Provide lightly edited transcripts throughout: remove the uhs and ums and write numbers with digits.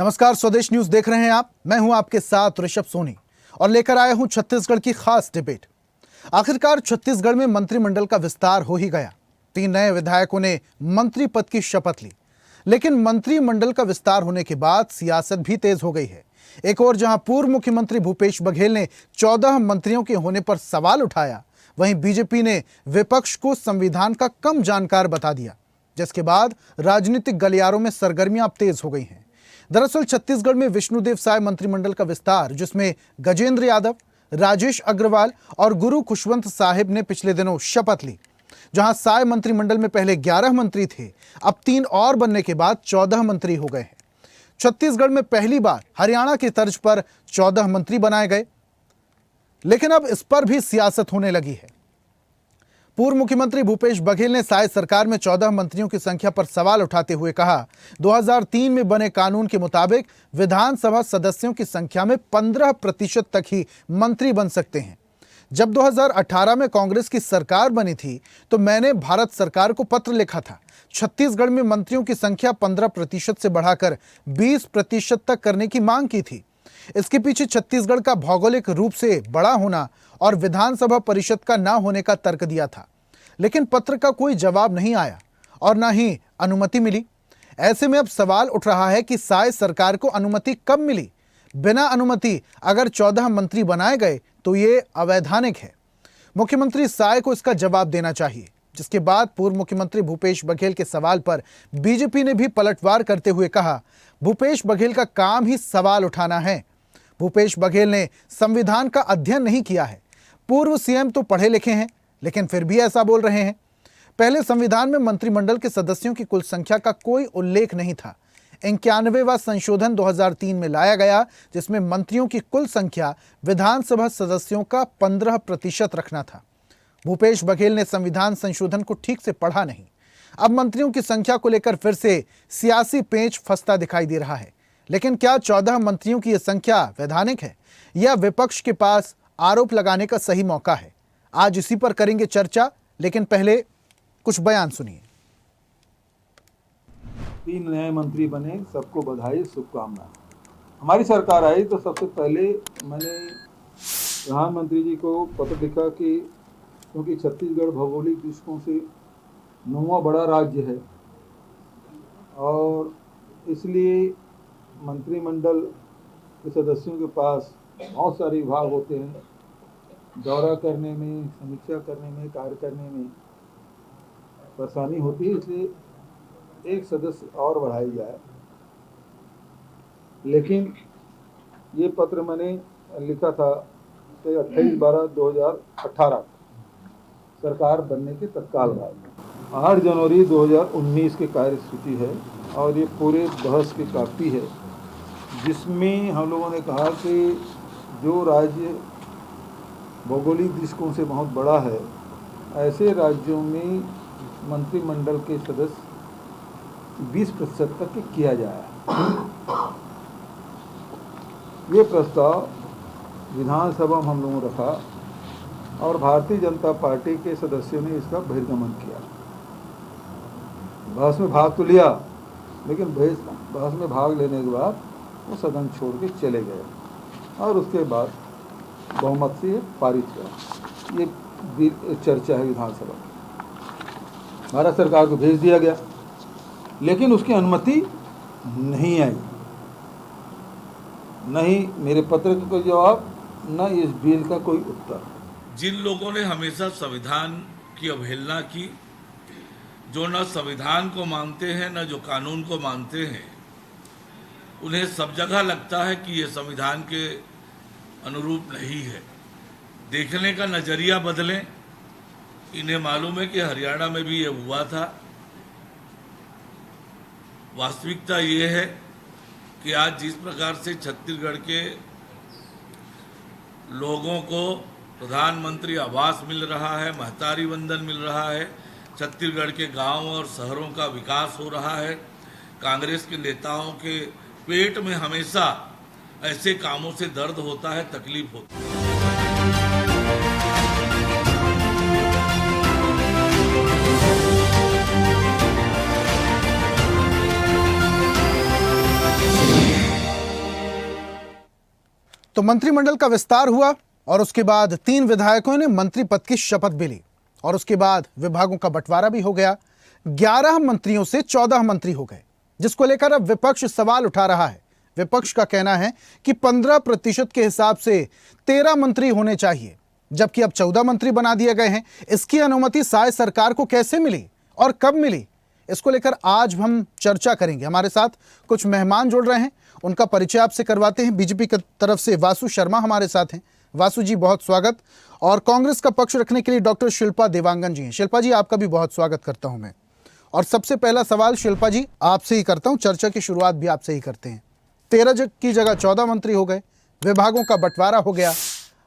नमस्कार, स्वदेश न्यूज देख रहे हैं आप। मैं हूं आपके साथ ऋषभ सोनी और लेकर आया हूं छत्तीसगढ़ की खास डिबेट। आखिरकार छत्तीसगढ़ में मंत्रिमंडल का विस्तार हो ही गया। 3 नए विधायकों ने मंत्री पद की शपथ ली, लेकिन मंत्रिमंडल का विस्तार होने के बाद सियासत भी तेज हो गई है। एक और जहां पूर्व मुख्यमंत्री भूपेश बघेल ने 14 मंत्रियों के होने पर सवाल उठाया, वहीं बीजेपी ने विपक्ष को संविधान का कम जानकार बता दिया, जिसके बाद राजनीतिक गलियारों में सरगर्मियां अब तेज हो गई हैं। दरअसल छत्तीसगढ़ में विष्णुदेव साय मंत्रिमंडल का विस्तार, जिसमें गजेंद्र यादव, राजेश अग्रवाल और गुरु खुशवंत साहिब ने पिछले दिनों शपथ ली। जहां साय मंत्रिमंडल में पहले 11 मंत्री थे, अब 3 और बनने के बाद 14 मंत्री हो गए हैं। छत्तीसगढ़ में पहली बार हरियाणा की तर्ज पर 14 मंत्री बनाए गए, लेकिन अब इस पर भी सियासत होने लगी है। पूर्व मुख्यमंत्री भूपेश बघेल ने साय सरकार में 14 मंत्रियों की संख्या पर सवाल उठाते हुए कहा, 2003 में बने कानून के मुताबिक विधानसभा सदस्यों की संख्या में 15% तक ही मंत्री बन सकते हैं। जब 2018 में कांग्रेस की सरकार बनी थी, तो मैंने भारत सरकार को पत्र लिखा था। छत्तीसगढ़ में मंत्रियों की संख्या 15% से बढ़ाकर 20% तक करने की मांग की थी। इसके पीछे छत्तीसगढ़ का भौगोलिक रूप से बड़ा होना और विधानसभा परिषद का न होने का तर्क दिया था, लेकिन पत्र का कोई जवाब नहीं आया और न ही अनुमति मिली। ऐसे में अब सवाल उठ रहा है कि साय सरकार को अनुमति कब मिली? बिना अनुमति अगर 14 मंत्री बनाए गए तो ये अवैधानिक है। मुख्यमंत्री साय को इसका जवाब देना चाहिए। जिसके बाद पूर्व मुख्यमंत्री भूपेश बघेल के सवाल पर बीजेपी ने भी पलटवार करते हुए कहा, भूपेश बघेल का काम ही सवाल उठाना है। भूपेश बघेल ने संविधान का अध्ययन नहीं किया है। पूर्व सीएम तो पढ़े लिखे हैं, लेकिन फिर भी ऐसा बोल रहे हैं। पहले संविधान में मंत्रिमंडल के सदस्यों की कुल संख्या का कोई उल्लेख नहीं था। 91वां संशोधन 2003 में लाया गया, जिसमें मंत्रियों की कुल संख्या विधानसभा सदस्यों का 15% रखना था। भूपेश बघेल ने संविधान संशोधन को ठीक से पढ़ा नहीं। अब मंत्रियों की संख्या को लेकर फिर से सियासी पेंच फंसता दिखाई दे रहा है। लेकिन क्या 14 मंत्रियों की यह संख्या वैधानिक है या विपक्ष के पास आरोप लगाने का सही मौका है? आज इसी पर करेंगे चर्चा, लेकिन पहले कुछ बयान सुनिए। 3 नए मंत्री बने, सबको बधाई, शुभकामनाएं। हमारी सरकार आई तो सबसे पहले मैंने प्रधानमंत्री जी को पत्र लिखा कि क्योंकि छत्तीसगढ़ भौगोलिक दृष्टिकोण से 9वां बड़ा राज्य है और इसलिए मंत्रिमंडल के सदस्यों के पास बहुत सारे विभाग होते हैं। दौरा करने में, समीक्षा करने में, कार्य करने में परेशानी होती है, इसलिए एक सदस्य और बढ़ाई जाए। लेकिन ये पत्र मैंने लिखा था कि 28/12/2018 सरकार बनने के तत्काल बाद 8 जनवरी 2019 के कार्यसूची है और ये पूरे बहस की कापी है, जिसमें हम लोगों ने कहा कि जो राज्य भौगोलिक दृष्टिकोण से बहुत बड़ा है, ऐसे राज्यों में मंत्रिमंडल के सदस्य 20% तक किया जाए। ये प्रस्ताव विधानसभा में हम लोगों ने रखा और भारतीय जनता पार्टी के सदस्यों ने इसका बहिर्गमन किया। बहस में भाग तो लिया, लेकिन बहस में भाग लेने के बाद वो सदन छोड़ के चले गए और उसके बाद बहुमत से पारित किया। ये चर्चा है विधानसभा। भारत सरकार को भेज दिया गया, लेकिन उसकी अनुमति नहीं आई। नहीं मेरे पत्र का कोई जवाब, न इस बिल का कोई उत्तर। जिन लोगों ने हमेशा संविधान की अवहेलना की, जो न संविधान को मानते हैं न जो कानून को मानते हैं, उन्हें सब जगह लगता है कि ये संविधान के अनुरूप नहीं है। देखने का नज़रिया बदलें। इन्हें मालूम है कि हरियाणा में भी ये हुआ था। वास्तविकता ये है कि आज जिस प्रकार से छत्तीसगढ़ के लोगों को प्रधानमंत्री आवास मिल रहा है, महतारी वंदन मिल रहा है, छत्तीसगढ़ के गांव और शहरों का विकास हो रहा है, कांग्रेस के नेताओं के पेट में हमेशा ऐसे कामों से दर्द होता है, तकलीफ होती है। तो मंत्रिमंडल का विस्तार हुआ और उसके बाद 3 विधायकों ने मंत्री पद की शपथ भी ली और उसके बाद विभागों का बंटवारा भी हो गया। 11 मंत्रियों से 14 मंत्री हो गए, जिसको लेकर अब विपक्ष सवाल उठा रहा है। विपक्ष का कहना है कि 15% के हिसाब से 13 मंत्री होने चाहिए, जबकि अब 14 मंत्री बना दिए गए हैं। इसकी अनुमति साय सरकार को कैसे मिली और कब मिली, इसको लेकर आज हम चर्चा करेंगे। हमारे साथ कुछ मेहमान जुड़ रहे हैं, उनका परिचय आपसे करवाते हैं। बीजेपी की तरफ से वासु शर्मा हमारे साथ हैं। वासु जी, बहुत स्वागत। और कांग्रेस का पक्ष रखने के लिए डॉक्टर शिल्पा देवांगन जी हैं। शिल्पा जी, आपका भी बहुत स्वागत करता हूं मैं। और सबसे पहला सवाल शिल्पा जी आपसे ही करता हूं, चर्चा की शुरुआत भी आपसे ही करते हैं। 13 की जगह 14 मंत्री हो गए, विभागों का बंटवारा हो गया।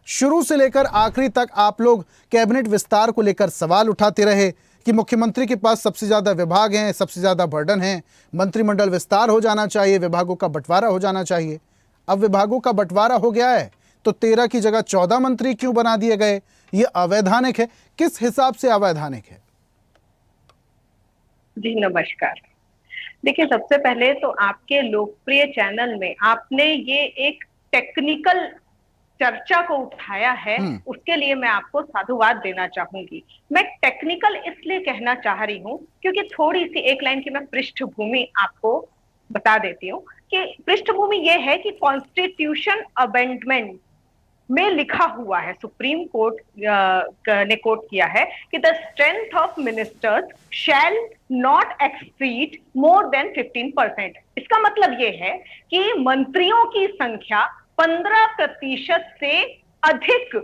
शुरू से लेकर आखिरी तक आप लोग कैबिनेट विस्तार को लेकर सवाल उठाते रहे कि मुख्यमंत्री के पास सबसे ज्यादा विभाग हैं, सबसे ज्यादा बर्डन है, मंत्रिमंडल विस्तार हो जाना चाहिए, विभागों का बंटवारा हो जाना चाहिए। अब विभागों का बंटवारा हो गया है तो 13 की जगह 14 मंत्री क्यों बना दिए गए? ये अवैधानिक है, किस हिसाब से अवैधानिक है? जी नमस्कार। देखिए, सबसे पहले तो आपके लोकप्रिय चैनल में आपने ये एक टेक्निकल चर्चा को उठाया है, उसके लिए मैं आपको साधुवाद देना चाहूंगी। मैं टेक्निकल इसलिए कहना चाह रही हूँ क्योंकि थोड़ी सी एक लाइन की मैं पृष्ठभूमि आपको बता देती हूँ कि पृष्ठभूमि ये है कि कॉन्स्टिट्यूशन अमेंडमेंट में लिखा हुआ है, सुप्रीम कोर्ट ने कोट किया है कि the strength of ministers shall not exceed more than 15%। इसका मतलब ये है कि मंत्रियों की संख्या 15% से अधिक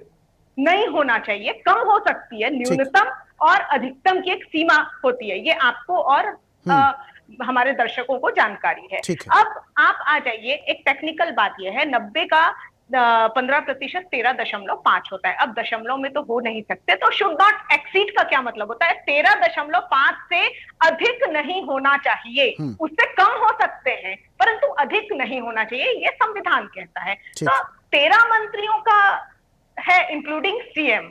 नहीं होना चाहिए, कम हो सकती है, न्यूनतम और अधिकतम की एक सीमा होती है। ये आपको और हमारे दर्शकों को जानकारी है। अब आप आ जाइए, एक टेक्निकल बात यह है, 90 का 15% 13.5 होता है। अब दशमलव में तो हो नहीं सकते, तो शुड नॉट एक्सीड का क्या मतलब होता है? 13.5 से अधिक नहीं होना चाहिए, उससे कम हो सकते हैं परंतु अधिक नहीं होना चाहिए, ये संविधान कहता है। तो 13 मंत्रियों का है इंक्लूडिंग सीएम।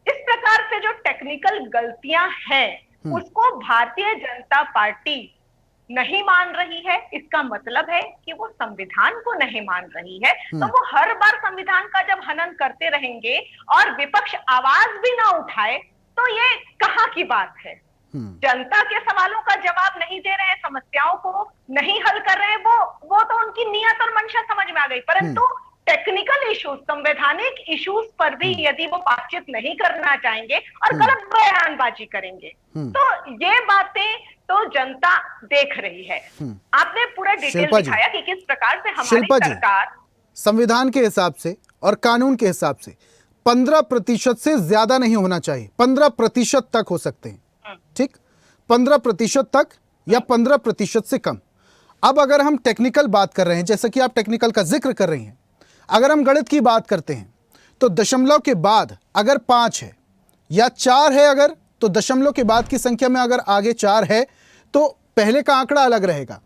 इस प्रकार से जो टेक्निकल गलतियां हैं उसको भारतीय जनता पार्टी नहीं मान रही है। इसका मतलब है कि वो संविधान को नहीं मान रही है। तो वो हर बार संविधान का जब हनन करते रहेंगे और विपक्ष आवाज भी ना उठाए तो ये कहाँ की बात है? जनता के सवालों का जवाब नहीं दे रहे हैं, समस्याओं को नहीं हल कर रहे हैं, वो तो उनकी नियत और मंशा समझ में आ गई। परंतु टेक्निकल इश्यूज, संवैधानिक इश्यूज पर भी यदि वो बातचीत नहीं करना चाहेंगे और गलत बयानबाजी करेंगे तो ये बातें तो जनता देख रही है। आपने पूरा डिटेल दिखाया कि किस प्रकार से हमारी सरकार संविधान के हिसाब से और कानून के हिसाब से 15% से ज्यादा नहीं होना चाहिए, 15% तक हो सकते हैं, ठीक, 15% तक या 15% से कम। अब अगर हम टेक्निकल बात कर रहे हैं, जैसा कि आप टेक्निकल का जिक्र कर रही हैं, अगर हम गणित की बात करते हैं तो दशमलव के बाद अगर 5 है या 4 है, अगर तो दशमलव के बाद की संख्या में अगर आगे 4 है तो पहले का आंकड़ा अलग रहेगा,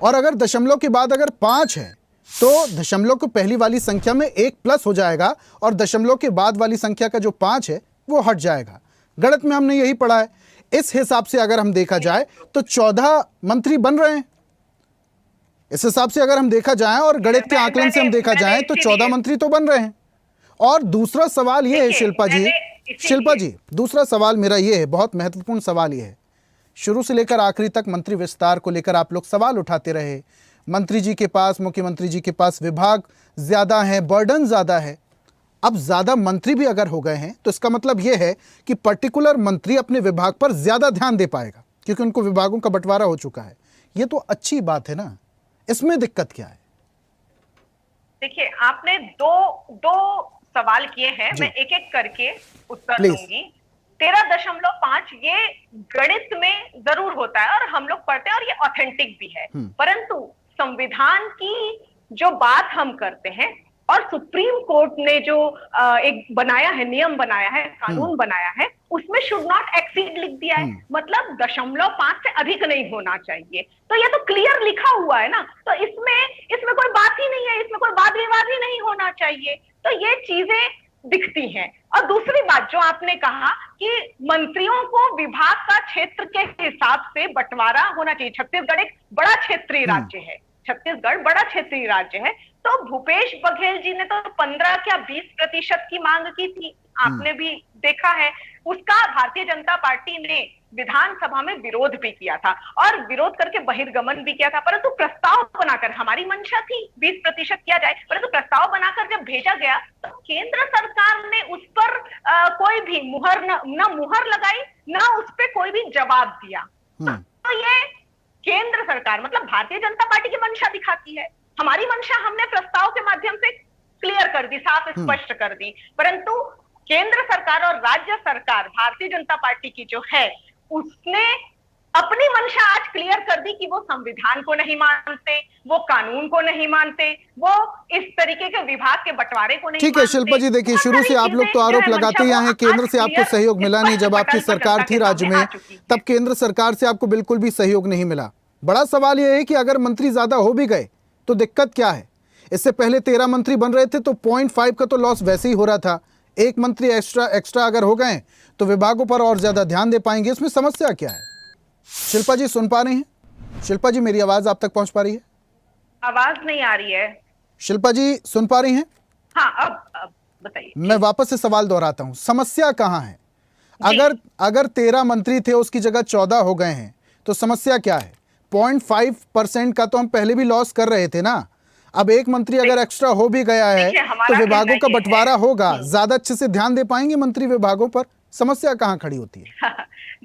और अगर दशमलव के बाद अगर 5 है तो दशमलव को पहली वाली संख्या में 1 प्लस हो जाएगा और दशमलव के बाद वाली संख्या का जो 5 है वो हट जाएगा। गणित में हमने यही पढ़ा है। इस हिसाब से अगर हम देखा जाए तो 14 मंत्री बन रहे हैं। इस हिसाब से अगर हम देखा जाए और गणित के आकलन से हम देखा जाए तो 14 मंत्री तो बन रहे हैं। और दूसरा सवाल ये है शिल्पा जी, दूसरा सवाल मेरा ये है, बहुत महत्वपूर्ण सवाल ये है, शुरू से लेकर आखिरी तक मंत्री विस्तार को लेकर आप लोग सवाल उठाते रहे। मंत्री जी के पास, मुख्यमंत्री जी के पास विभाग ज्यादा है, बर्डन ज्यादा है। अब ज्यादा मंत्री भी अगर हो गए हैं तो इसका मतलब यह है कि पर्टिकुलर मंत्री अपने विभाग पर ज्यादा ध्यान दे पाएगा क्योंकि उनको विभागों का बंटवारा हो चुका है। ये तो अच्छी बात है ना, इसमें दिक्कत क्या है? देखिए, आपने दो सवाल किए हैं, मैं एक एक करके उत्तर दूंगी। 13.5 ये गणित में जरूर होता है और हम लोग पढ़ते हैं और ये ऑथेंटिक भी है, परंतु संविधान की जो बात हम करते हैं और सुप्रीम कोर्ट ने जो एक बनाया है, नियम बनाया है, कानून बनाया है, उसमें शुड नॉट एक्सीड लिख दिया है, मतलब 0.5 से अधिक नहीं होना चाहिए। तो ये तो क्लियर लिखा हुआ है ना, तो इसमें कोई बात ही नहीं है, इसमें कोई वाद विवाद ही नहीं होना चाहिए। तो ये चीजें दिखती हैं। और दूसरी बात जो आपने कहा कि मंत्रियों को विभाग का क्षेत्र के हिसाब से बंटवारा होना चाहिए। छत्तीसगढ़ एक बड़ा क्षेत्रीय राज्य है, छत्तीसगढ़ बड़ा क्षेत्रीय राज्य है, तो तो भूपेश बघेल जी ने तो 15 क्या 20% की मांग की थी, आपने भी देखा है। उसका भारतीय जनता पार्टी ने विधानसभा में विरोध भी किया था और विरोध करके बहिर्गमन भी किया था, परंतु प्रस्ताव बनाकर, हमारी मंशा थी 20% किया जाए, परंतु प्रस्ताव बनाकर जब भेजा गया तो केंद्र सरकार ने उस पर कोई भी मुहर न मुहर लगाई, ना उस पर कोई भी जवाब दिया। तो ये केंद्र सरकार मतलब भारतीय जनता पार्टी की मंशा दिखाती है। हमारी मंशा हमने प्रस्ताव के माध्यम से क्लियर कर दी, साफ स्पष्ट कर दी, परंतु केंद्र सरकार और राज्य सरकार भारतीय जनता पार्टी की जो है उसने अपनी मंशा आज क्लियर कर दी कि वो संविधान को नहीं मानते, वो कानून को नहीं मानते, वो इस तरीके के विभाग के बंटवारे को नहीं ठीक है मानते। शिल्पा जी, देखिए शुरू से आप लोग तो आरोप लगाते ही आए हैं केंद्र से आपको सहयोग मिला नहीं। जब आपकी सरकार थी राज्य में तब केंद्र सरकार से आपको बिल्कुल भी सहयोग नहीं मिला। बड़ा सवाल यह है कि अगर मंत्री ज्यादा हो भी गए तो दिक्कत क्या है? इससे पहले 13 मंत्री बन रहे थे तो 0.5 का तो लॉस वैसे ही हो रहा था। एक मंत्री एक्स्ट्रा अगर हो गए तो विभागों पर और ज्यादा ध्यान दे पाएंगे। इसमें समस्या क्या है? शिल्पा जी सुन पा रही हैं? शिल्पा जी मेरी आवाज आप तक पहुंच पा रही है? आवाज नहीं आ रही है। शिल्पा जी सुन पा रही हैं? हाँ अब बताइए। मैं वापस से सवाल दोहराता हूं, समस्या कहां है? अगर 13 मंत्री थे उसकी जगह 14 हो गए हैं तो समस्या क्या है? 0.5% का तो हम पहले भी लॉस कर रहे थे ना। अब एक मंत्री अगर एक्स्ट्रा हो भी गया है तो विभागों का बंटवारा होगा, ज्यादा अच्छे से ध्यान दे पाएंगे मंत्री विभागों पर। समस्या कहां खड़ी होती है?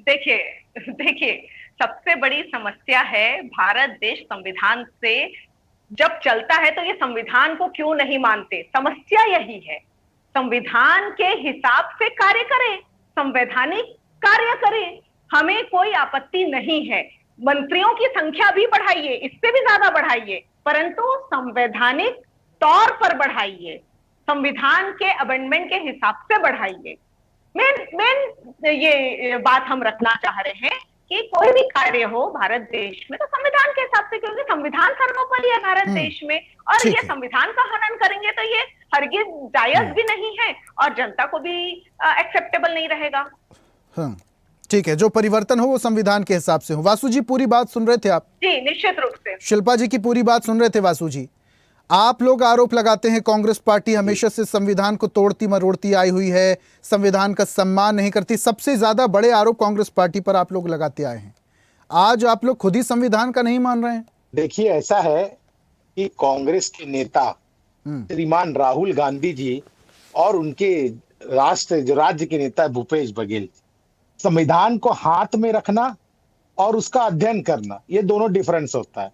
देखिए सबसे बड़ी समस्या है भारत देश संविधान से जब चलता है तो ये संविधान को क्यों नहीं मानते, समस्या यही है। संविधान के हिसाब से कार्य करें, संवैधानिक कार्य करें, हमें कोई आपत्ति नहीं है। मंत्रियों की संख्या भी बढ़ाइए, इससे भी ज्यादा बढ़ाइए, परंतु संवैधानिक तौर पर बढ़ाइए, संविधान के अमेंडमेंट के हिसाब से बढ़ाइए। मेन ये बात हम रखना चाह रहे हैं कि कोई भी कार्य हो भारत देश में तो संविधान के हिसाब से, क्योंकि संविधान सर्वोपरि है भारत देश में, और ये संविधान का हनन करेंगे तो ये हरगिज जायज भी नहीं है और जनता को भी एक्सेप्टेबल नहीं रहेगा। हाँ ठीक है, जो परिवर्तन हो वो संविधान के हिसाब से हो। वासु जी पूरी बात सुन रहे थे आप? जी निश्चित रूप से। शिल्पा जी की पूरी बात सुन रहे थे वासु जी? आप लोग आरोप लगाते हैं कांग्रेस पार्टी हमेशा से संविधान को तोड़ती मरोड़ती आई हुई है, संविधान का सम्मान नहीं करती। सबसे ज्यादा बड़े आरोप कांग्रेस पार्टी पर आप लोग लगाते आए हैं। आज आप लोग खुद ही संविधान का नहीं मान रहे हैं। देखिए ऐसा है कि कांग्रेस के नेता श्रीमान राहुल गांधी जी और उनके राज्य के नेता भूपेश बघेल, संविधान को हाथ में रखना और उसका अध्ययन करना, ये दोनों डिफरेंस होता है।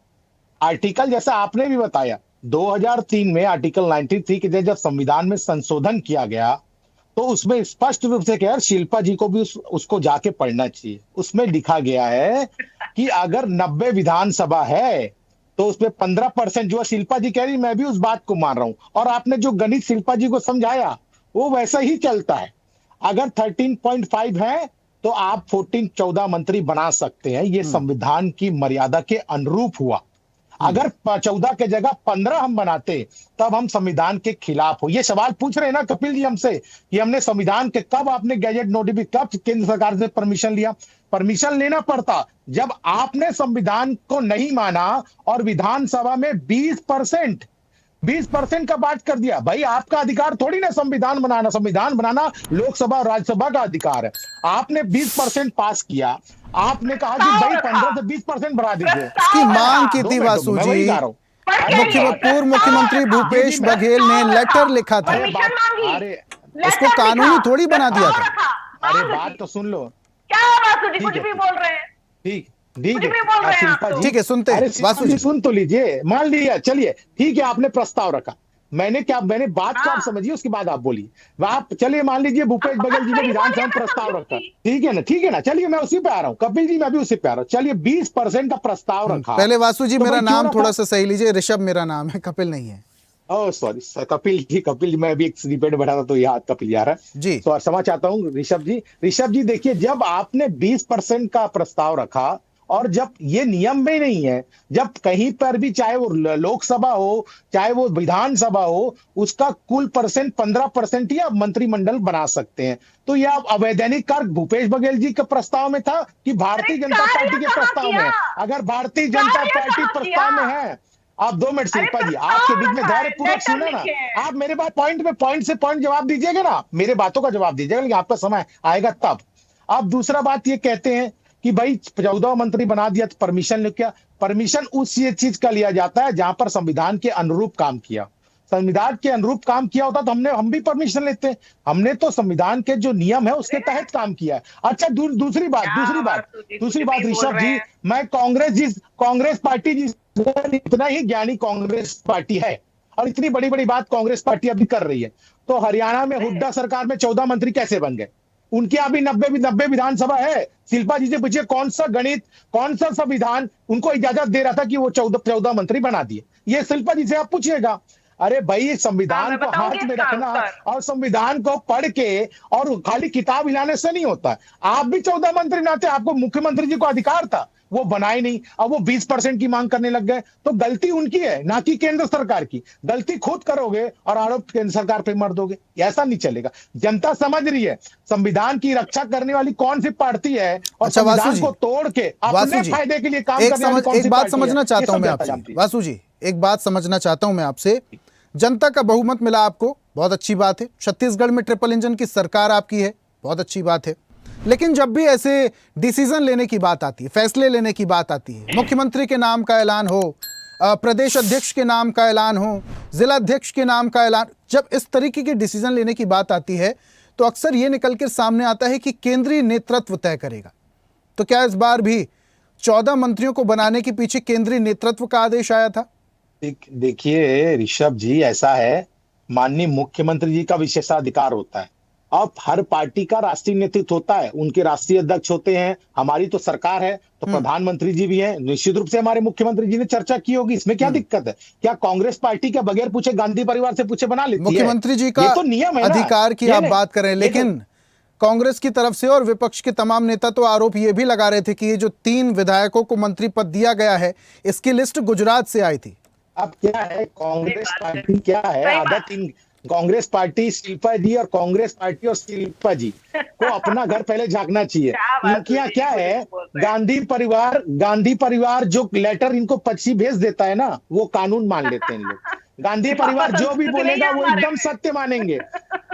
आर्टिकल जैसा आपने भी बताया 2003 में आर्टिकल 93 के जब संविधान में संशोधन किया गया तो उसमें स्पष्ट रूप से कहा, शिल्पा जी को भी उसको जाके पढ़ना चाहिए। उसमें लिखा गया है कि अगर 90 विधानसभा है तो उसमें 15%, जो शिल्पा जी कह रही मैं भी उस बात को मान रहा हूं, और आपने जो गणित शिल्पा जी को समझाया वो वैसा ही चलता है। अगर 13.5 है तो आप 14 मंत्री बना सकते हैं, ये संविधान की मर्यादा के अनुरूप हुआ। अगर 14 के जगह 15 हम बनाते तब हम संविधान के खिलाफ हो। ये सवाल पूछ रहे हैं ना कपिल जी हमसे कि हमने संविधान के कब आपने गैजेट नोटिफिकेशन, कब केंद्र सरकार से परमिशन लिया? परमिशन लेना पड़ता जब आपने संविधान को नहीं माना और विधानसभा में 20% का बात कर दिया। भाई आपका अधिकार थोड़ी ना संविधान बनाना लोकसभा और राज्यसभा का अधिकार है। आपने 20% पास किया, आपने कहा कि भाई 15 से 20% बढ़ा दीजिए। इसकी मांग की थी वासु जी। पूर्व मुख्यमंत्री भूपेश बघेल ने लेटर लिखा था, उसको कानूनी थोड़ी बना दिया था। अरे बात तो सुन लो। क्या वासु जी कुछ भी बोल रहे हैं? ठीक है, ठीक है सुनते हैं। वासु जी सुन तो लीजिए, मान लिया, चलिए ठीक है, आपने प्रस्ताव रखा, मैंने बात को आप समझिए, उसके बाद आप बोलिए। आप चलिए मान लीजिए भूपेश बघेल जी ने विधानसभा में प्रस्ताव रखा, ठीक है ना, चलिए मैं उसी पे आ रहा हूँ। कपिल जी मैं भी उसी पे आ रहा हूँ। चलिए 20% का प्रस्ताव रखा। पहले वासु जी मेरा नाम थोड़ा सा सही लीजिए, ऋषभ मेरा नाम है, कपिल नहीं है। ओह सॉरी कपिल जी, मैं भी एक डिबेट बैठा था तो याद कपिल आ रहा है जी। तो क्षमा चाहता हूँ ऋषभ जी। देखिए जब आपने 20% का प्रस्ताव रखा और जब ये नियम में नहीं है, जब कहीं पर भी चाहे वो लोकसभा हो चाहे वो विधानसभा हो, उसका कुल परसेंट 15% ही आप मंत्रिमंडल बना सकते हैं, तो यह अवैधानिक कार्य भूपेश बघेल जी के प्रस्ताव में था कि भारतीय जनता पार्टी के प्रस्ताव में? अगर भारतीय जनता पार्टी प्रस्ताव में है, आप 2 मिनट अरे शिल्पा जी, प्रस्ताव आपके बीच में रखा धैर्य है, पूर्वक लेटर सुना ना, लिखे हैं। आप मेरे बात पॉइंट से पॉइंट जवाब दीजिएगा ना, मेरे बातों का जवाब दीजिएगा, लेकिन आपका समय आएगा तब। आप दूसरा बात ये कहते हैं कि भाई 14 मंत्री बना दिया तो परमिशन ले, क्या परमिशन उस ये चीज का लिया जाता है जहां पर संविधान के अनुरूप काम किया, संविधान के अनुरूप काम किया होता तो हम भी परमिशन लेते हैं। हमने तो संविधान के जो नियम है उसके तहत काम किया है। अच्छा, दूसरी बात कुछ भी बोल ऋषभ रहे जी, हैं। मैं कांग्रेस पार्टी जिस इतना ही ज्ञानी कांग्रेस पार्टी है और इतनी बड़ी बड़ी बात कांग्रेस पार्टी अभी कर रही है, तो हरियाणा में हुड्डा सरकार में 14 मंत्री कैसे बन गए? उनके अभी 90 विधानसभा है। शिल्पा जी से पूछिए कौन सा गणित, कौन सा संविधान उनको इजाजत दे रहा था कि वो 14 मंत्री बना दिए? ये शिल्पा जी से आप पूछिएगा। अरे भाई, संविधान मैं को बताऊंगी हाथ में इसका रखना उत्तर। और संविधान को पढ़ के और खाली किताब हिलाने से नहीं होता है। आप भी 14 मंत्री ना थे, आपको मुख्यमंत्री जी को अधिकार था, वो बनाए नहीं। अब वो 20% की मांग करने लग गए, तो गलती उनकी है ना कि केंद्र सरकार की। गलती खुद करोगे और आरोप केंद्र सरकार पे मर दोगे, ऐसा नहीं चलेगा। जनता समझ रही है संविधान की रक्षा करने वाली कौन सी पार्टी है और अच्छा वासु संविधान जी, को तोड़ के वासु अपने जी, फायदे के लिए काम करने वाली कौन सी एक बात पार्टी है, समझना ये चाहता हूं सब मैं जनता आपसे, जानती है। वासु जी, एक बात समझना चाहता हूं मैं आपसे। जनता का बहुमत मिला आपको, बहुत अच्छी बात है। छत्तीसगढ़ में ट्रिपल इंजन की सरकार आपकी है, बहुत अच्छी बात है। लेकिन जब भी ऐसे डिसीजन लेने की बात आती है, फैसले लेने की बात आती है, मुख्यमंत्री के नाम का ऐलान हो, प्रदेश अध्यक्ष के नाम का ऐलान हो, जिला अध्यक्ष के नाम का ऐलान, जब इस तरीके के डिसीजन लेने की बात आती है तो अक्सर ये निकल कर सामने आता है कि केंद्रीय नेतृत्व तय करेगा। तो क्या इस बार भी 14 मंत्रियों को बनाने के पीछे केंद्रीय नेतृत्व का आदेश आया था? देखिए ऋषभ जी, ऐसा है, माननीय मुख्यमंत्री जी का विशेषाधिकार होता है। अब हर पार्टी का राष्ट्रीय नेतृत्व होता है, उनके राष्ट्रीय अध्यक्ष होते हैं। हमारी तो सरकार है तो प्रधानमंत्री जी भी हैं, निश्चित रूप से हमारे मुख्यमंत्री जी ने चर्चा की होगी, इसमें क्या दिक्कत है? क्या कांग्रेस पार्टी के बगैर पूछे, गांधी परिवार से पूछे बना लेती है? मुख्यमंत्री जी का ये तो नियम है ना। अधिकार की आप बात कर रहे हैं, लेकिन कांग्रेस की तरफ से और विपक्ष के तमाम नेता तो आरोप ये भी लगा रहे थे कि ये जो 3 विधायकों को मंत्री पद दिया गया है, इसकी लिस्ट गुजरात से आई थी। अब क्या है, कांग्रेस पार्टी क्या है, आदत इन कांग्रेस पार्टी, शिल्पा जी और कांग्रेस पार्टी और शिल्पा जी को अपना घर पहले झांकना चाहिए। इनके यहाँ क्या है, गांधी परिवार जो लेटर इनको पक्षी भेज देता है ना, वो कानून मान लेते हैं लोग। गांधी परिवार जो भी बोलेगा वो एकदम सत्य मानेंगे।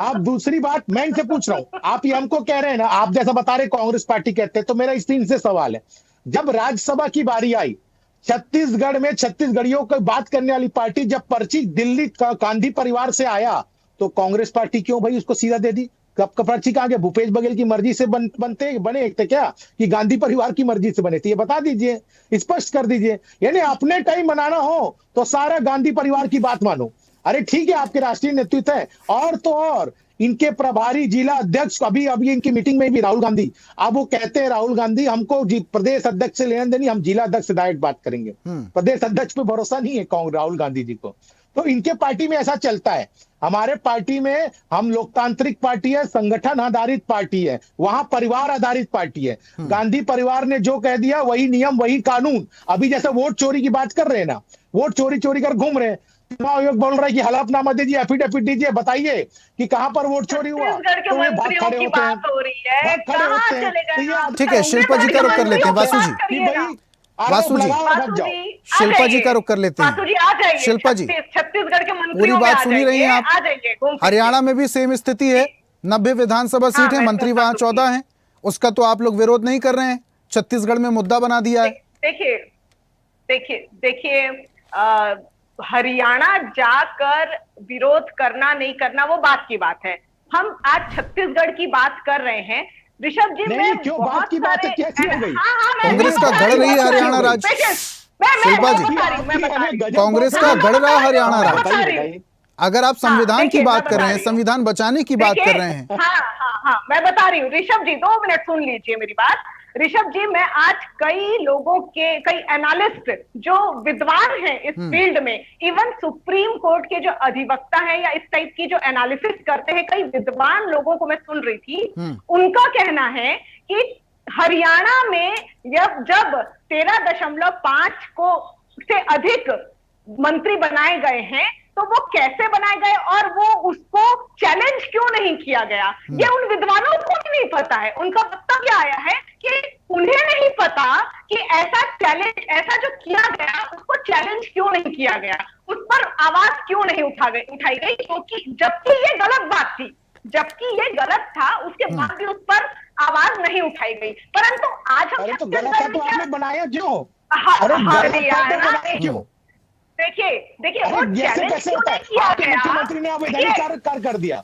आप दूसरी बात मैं इनसे पूछ रहा हूँ, आप ये हमको कह रहे हैं ना, आप जैसा बता रहे कांग्रेस पार्टी कहते हैं, तो मेरा इनसे सवाल है, जब राज्यसभा की बारी आई छत्तीसगढ़ में, छत्तीसगढ़ियों की बात करने वाली पार्टी, जब पर्ची दिल्ली का गांधी परिवार से आया तो कांग्रेस पार्टी क्यों भाई उसको सीधा दे दी? कब का पर्ची कहां गया? भूपेश बघेल की मर्जी से बने थे क्या, कि गांधी परिवार की मर्जी से बने थे? ये बता दीजिए, स्पष्ट कर दीजिए। यानी अपने टाइम बनाना हो तो सारा गांधी परिवार की बात मानो। अरे ठीक है, आपके राष्ट्रीय नेतृत्व है, और तो और इनके प्रभारी जिला अध्यक्ष, अभी इनकी मीटिंग में भी राहुल गांधी, अब वो कहते हैं राहुल गांधी हमको प्रदेश अध्यक्ष से लेना देनी, हम जिला अध्यक्ष से डायरेक्ट बात करेंगे। प्रदेश अध्यक्ष पे भरोसा नहीं है राहुल गांधी जी को। तो इनके पार्टी में ऐसा चलता है। हमारे पार्टी में हम लोकतांत्रिक पार्टी है, संगठन आधारित पार्टी है, वहां परिवार आधारित पार्टी है। गांधी परिवार ने जो कह दिया वही नियम वही कानून। अभी जैसे वोट चोरी की बात कर रहे हैं ना, वोट चोरी कर घूम रहे हैं, चुनाव आयोग बोल रहा है कि हलफनामा दीजिए, एफिडेविट दीजिए, बताइए कि कहां पर वोट चोरी हुआ, तो वे भाग खड़े होते हैं, भाग खड़े होते हैं। तो ये ठीक है, शिल्पा जी का रुख कर लेते हैं। वासु जी, वासु जी, शिल्पा जी का रुख कर लेते हैं। शिल्पा जी, छत्तीसगढ़ के मंत्रियों पूरी में बात आ सुनी रही हैं आप? आ जाइए, घूम फिर के। हरियाणा में भी सेम स्थिति है, 90 विधानसभा सीट है, मंत्री वहां 14 हैं, उसका तो आप लोग विरोध नहीं कर रहे हैं, छत्तीसगढ़ में मुद्दा बना दिया है। देखिए हरियाणा जाकर विरोध करना नहीं करना वो बात की बात है। हम आज छत्तीसगढ़ की बात कर रहे हैं। ऋषभ जी, मैं क्यों बात की बात है, कैसी हो गई? कांग्रेस का गढ़ रही है हरियाणा राज्य। शिल्पा जी, कांग्रेस का गढ़ रहा हरियाणा राज्य। अगर आप संविधान की बात कर रहे हैं, संविधान बचाने की बात कर रहे हैं। हाँ, मैं बता रही हूँ ऋषभ जी, 2 मिनट सुन लीजिए मेरी बात। ऋषभ जी, मैं आज कई लोगों के, कई एनालिस्ट जो विद्वान हैं इस फील्ड में, इवन सुप्रीम कोर्ट के जो अधिवक्ता हैं या इस टाइप की जो एनालिसिस करते हैं, कई विद्वान लोगों को मैं सुन रही थी। उनका कहना है कि हरियाणा में जब 13.5 को से अधिक मंत्री बनाए गए हैं, तो वो कैसे बनाए गए और वो उसको चैलेंज क्यों नहीं किया गया, ये उन विद्वानों को भी नहीं पता है। उनका वक्तव्य आया है कि उन्हें नहीं पता कि ऐसा चैलेंज, ऐसा जो किया गया उसको चैलेंज क्यों नहीं किया गया, उस पर आवाज क्यों नहीं उठाई गई, क्योंकि जबकि ये गलत बात थी, जबकि ये गलत था, उसके बाद भी उस पर आवाज नहीं उठाई गई। परंतु आज हम अरे तो गलत है तो आपने बनाया क्यों? अरे क्यों? देखिए वो कैसे चैलेंज होता है? किया आपके गया, मुख्यमंत्री ने अवैधानिक कार्य कर दिया,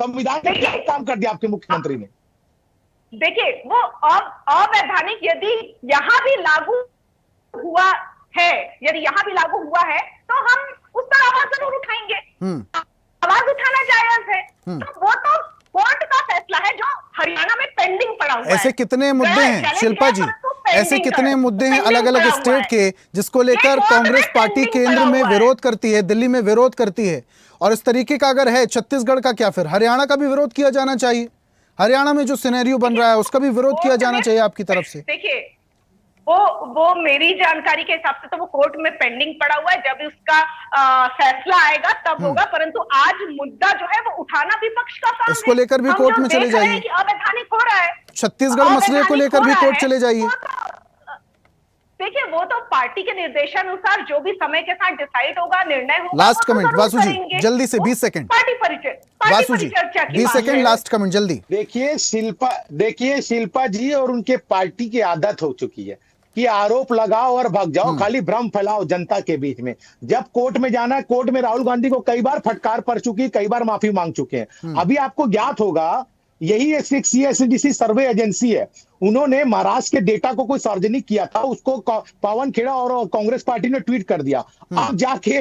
संविधान के खिलाफ काम कर दिया आपके मुख्यमंत्री ने। देखिए वो अवैधानिक यदि यहाँ भी लागू हुआ है, यदि यहाँ भी लागू हुआ है तो हम उस पर आवाज जरूर उठाएंगे, आवाज उठाना जायज है। तो वो तो कोर्ट का फैसला है जो हरियाणा में पेंडिंग पड़ा हुआ है। ऐसे कितने मुद्दे हैं शिल्पा जी, ऐसे कितने मुद्दे हैं अलग अलग स्टेट के जिसको लेकर कांग्रेस पार्टी केंद्र में विरोध करती है, दिल्ली में विरोध करती है, और इस तरीके का अगर है छत्तीसगढ़ का, क्या फिर हरियाणा का भी विरोध किया जाना चाहिए? हरियाणा में जो सिनेरियो बन रहा है उसका भी विरोध किया जाना चाहिए आपकी तरफ से? देखिए वो मेरी जानकारी के हिसाब से तो वो कोर्ट में पेंडिंग पड़ा हुआ है, जब उसका फैसला आएगा तब होगा। परंतु आज मुद्दा जो है वो उठाना विपक्ष का काम है। इसको लेकर भी कोर्ट में चले जाइए, अवैधानिक हो रहा है छत्तीसगढ़ मसले को लेकर भी कोर्ट चले जाइए। देखिए वो तो पार्टी के निर्देशानुसार जो भी समय के साथ डिसाइड होगा, निर्णय होगा। लास्ट कमेंट वासु जी, जल्दी से 20 सेकंड। पार्टी परिचय वासु जी 20 सेकंड लास्ट कमेंट जल्दी। देखिए शिल्पा जी और उनके पार्टी की आदत हो चुकी है कि आरोप लगाओ और भाग जाओ, खाली भ्रम फैलाओ जनता के बीच में। जब कोर्ट में जाना है, कोर्ट में राहुल गांधी को कई बार फटकार पड़ चुकी, कई बार माफी मांग चुके हैं। अभी आपको ज्ञात होगा यही CSDC सर्वे एजेंसी है, उन्होंने महाराष्ट्र के डेटा को कोई सार्वजनिक किया था, उसको पवन खेड़ा और कांग्रेस पार्टी ने ट्वीट कर दिया। अब जाके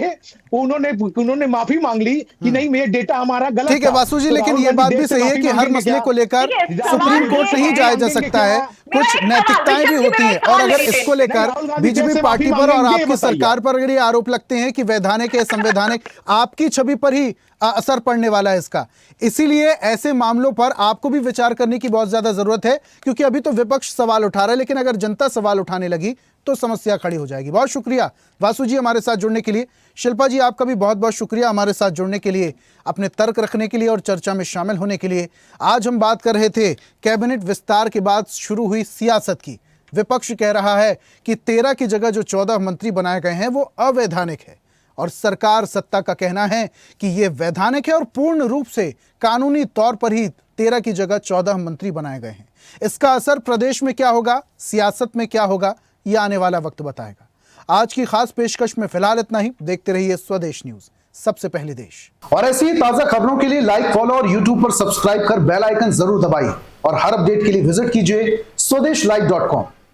उन्होंने माफी मांग ली कि नहीं ये डेटा हमारा गलत था। ठीक है वासु जी, लेकिन ये बात भी सही है कि हर मसले को लेकर सुप्रीम कोर्ट नहीं जाया जा सकता है, कुछ नैतिकताएं भी होती हैं। और अगर इसको लेकर बीजेपी पार्टी पर और आपकी सरकार पर अगर ये आरोप लगते हैं कि वैधानिक है, संवैधानिक, आपकी छवि पर ही असर पड़ने वाला है इसका, इसीलिए ऐसे मामलों पर आपको भी विचार करने की बहुत ज्यादा जरूरत है, क्योंकि अभी तो विपक्ष सवाल उठा रहा है, लेकिन अगर जनता सवाल उठाने लगी तो समस्या खड़ी हो जाएगी। बहुत शुक्रिया वासु जी हमारे साथ जुड़ने के लिए। शिल्पा जी आपका भी बहुत बहुत शुक्रिया हमारे साथ जुड़ने के लिए, अपने तर्क रखने के लिए और चर्चा में शामिल होने के लिए। आज हम बात कर रहे थे कैबिनेट विस्तार के बाद शुरू हुई सियासत की। विपक्ष कह रहा है कि 13 की जगह जो 14 मंत्री बनाए गए हैं वो अवैधानिक है, और सरकार सत्ता का कहना है कि ये वैधानिक है और पूर्ण रूप से कानूनी तौर पर ही 13 की जगह 14 मंत्री बनाए गए हैं। इसका असर प्रदेश में क्या होगा, सियासत में क्या होगा, ये आने वाला वक्त बताएगा। आज की खास पेशकश में फिलहाल इतना ही। देखते रहिए स्वदेश न्यूज, सबसे पहले देश। और ऐसी ही ताजा खबरों के लिए लाइक, फॉलो और यूट्यूब पर सब्सक्राइब कर बेल आइकन जरूर दबाइए, और हर अपडेट के लिए विजिट कीजिए स्वदेशलाइव.com।